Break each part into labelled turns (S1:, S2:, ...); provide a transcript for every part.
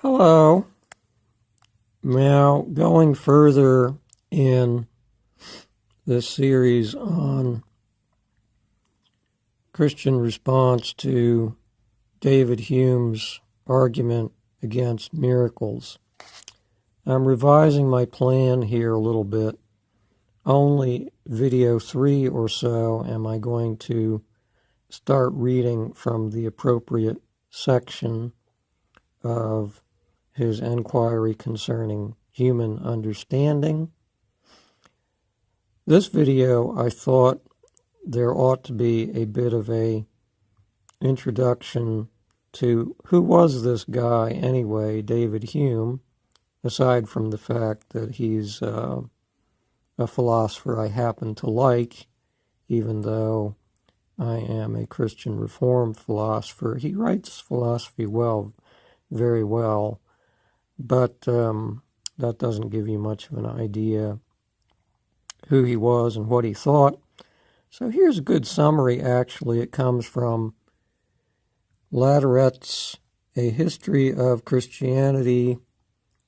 S1: Hello. Now, going further in this series on Christian response to David Hume's argument against miracles, I'm revising my plan here a little bit. Only video 3 or so am I going to start reading from the appropriate section of his inquiry concerning human understanding. This video, I thought there ought to be a bit of a introduction to who was this guy anyway, David Hume, aside from the fact that he's a philosopher I happen to like, even though I am a Christian Reformed philosopher. He writes philosophy very well, but that doesn't give you much of an idea who he was and what he thought. So here's a good summary, actually. It comes from Lateret's A History of Christianity,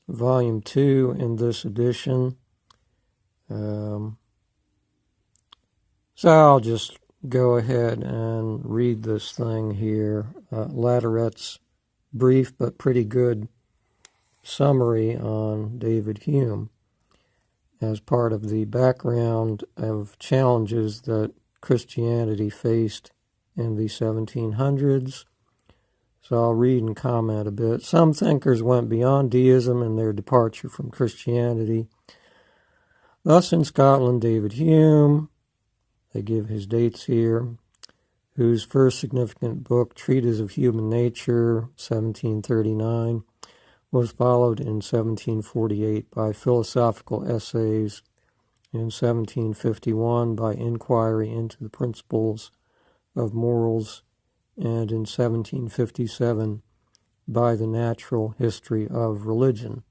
S1: Volume 2 in this edition. So I'll just go ahead and read this thing here. Lateret's brief but pretty good summary on David Hume as part of the background of challenges that Christianity faced in the 1700s. So I'll read and comment a bit. Some thinkers went beyond deism in their departure from Christianity. Thus in Scotland, David Hume, they give his dates here, whose first significant book, Treatise of Human Nature, 1739, was followed in 1748 by philosophical essays, in 1751 by inquiry into the principles of morals, and in 1757 by the natural history of religion.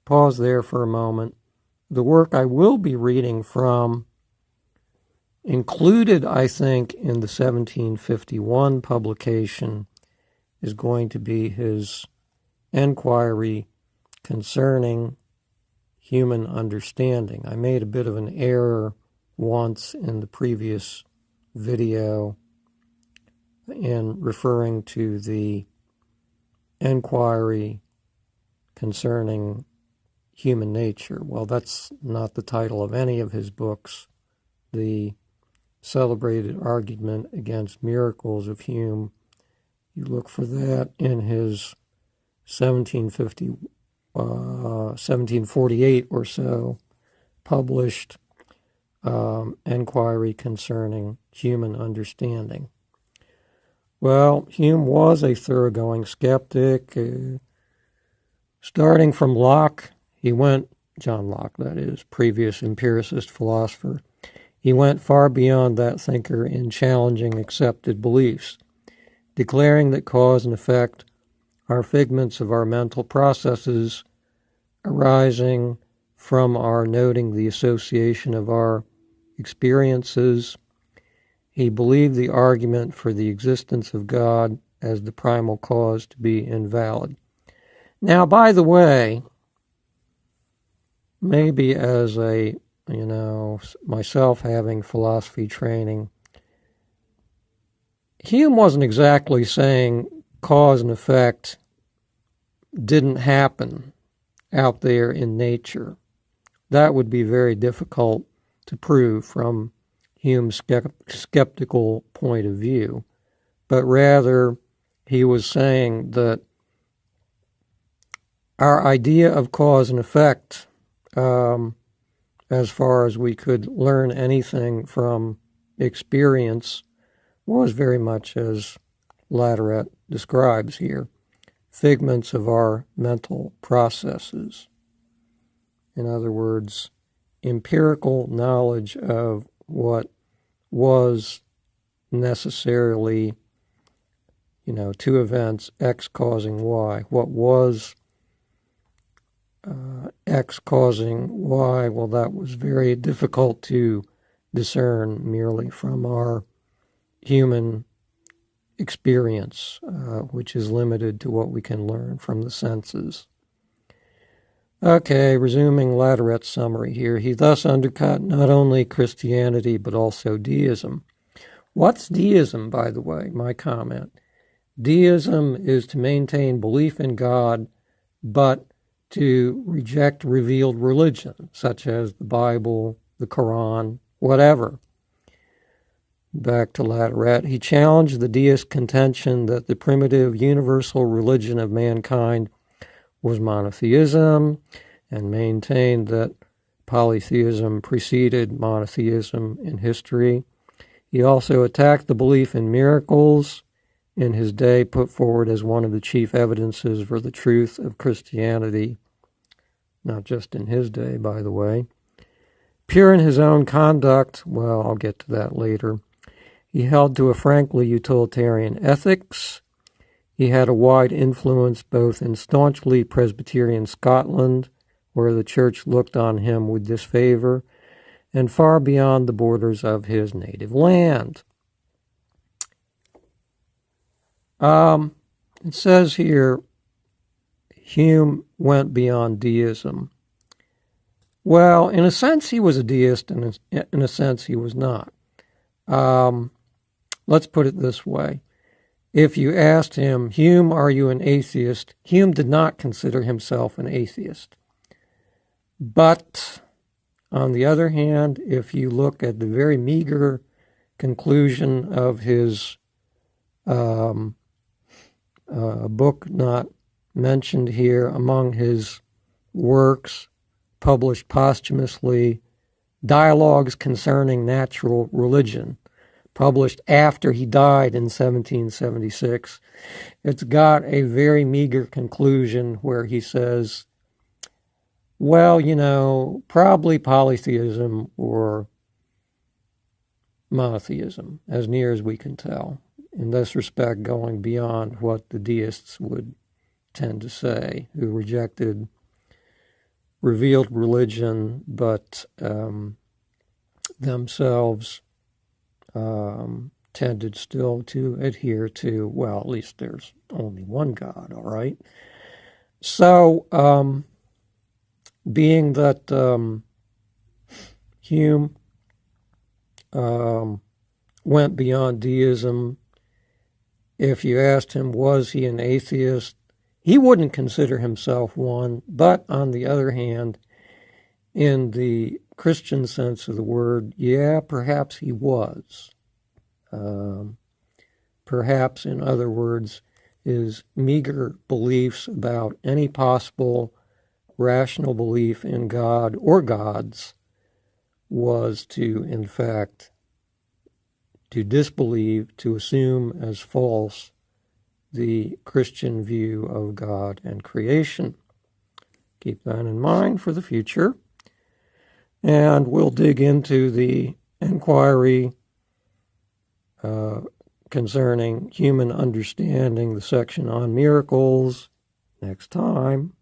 S1: Pause there for a moment. The work I will be reading from, included, I think, in the 1751 publication, is going to be his inquiry concerning human understanding. I made a bit of an error once in the previous video in referring to the inquiry concerning human nature. Well, that's not the title of any of his books. The celebrated argument against miracles of Hume, you look for that in his 1748 or so published inquiry concerning human understanding. Well, Hume was a thoroughgoing skeptic. Starting from Locke, John Locke, that is, previous empiricist philosopher, he went far beyond that thinker in challenging accepted beliefs, declaring that cause and effect are figments of our mental processes arising from our noting the association of our experiences. He believed the argument for the existence of God as the primal cause to be invalid. Now, by the way, maybe as myself having philosophy training, Hume wasn't exactly saying cause and effect didn't happen out there in nature. That would be very difficult to prove from Hume's skeptical point of view. But rather, he was saying that our idea of cause and effect, as far as we could learn anything from experience, was very much as Lateret describes here, figments of our mental processes. In other words, empirical knowledge of what was necessarily, two events, X causing Y. What was X causing Y? Well, that was very difficult to discern merely from our human experience, which is limited to what we can learn from the senses. Okay, resuming Latourette summary here. He thus undercut not only Christianity, but also deism. What's deism, by the way? My comment. Deism is to maintain belief in God, but to reject revealed religion, such as the Bible, the Quran, whatever. Back to Latourette. He challenged the deist contention that the primitive universal religion of mankind was monotheism, and maintained that polytheism preceded monotheism in history. He also attacked the belief in miracles in his day, put forward as one of the chief evidences for the truth of Christianity, not just in his day, by the way. Pure in his own conduct, well, I'll get to that later. He held to a frankly utilitarian ethics. He had a wide influence both in staunchly Presbyterian Scotland, where the church looked on him with disfavor, and far beyond the borders of his native land. It says here, Hume went beyond deism. Well, in a sense, he was a deist, and in a sense, he was not. Let's put it this way. If you asked him, Hume, are you an atheist? Hume did not consider himself an atheist. But, on the other hand, if you look at the very meager conclusion of his book not mentioned here, among his works published posthumously, Dialogues Concerning Natural Religion, published after he died in 1776, it's got a very meager conclusion where he says, well, probably polytheism or monotheism, as near as we can tell. In this respect, going beyond what the deists would tend to say, who rejected revealed religion, but themselves tended still to adhere to, well, at least there's only one God, all right? So, being that Hume went beyond deism, if you asked him, was he an atheist, he wouldn't consider himself one, but on the other hand, in the Christian sense of the word, yeah, perhaps he was. Perhaps, in other words, his meager beliefs about any possible rational belief in God or gods was to, in fact, to disbelieve, to assume as false the Christian view of God and creation. Keep that in mind for the future. And we'll dig into the inquiry concerning human understanding, the section on miracles, next time.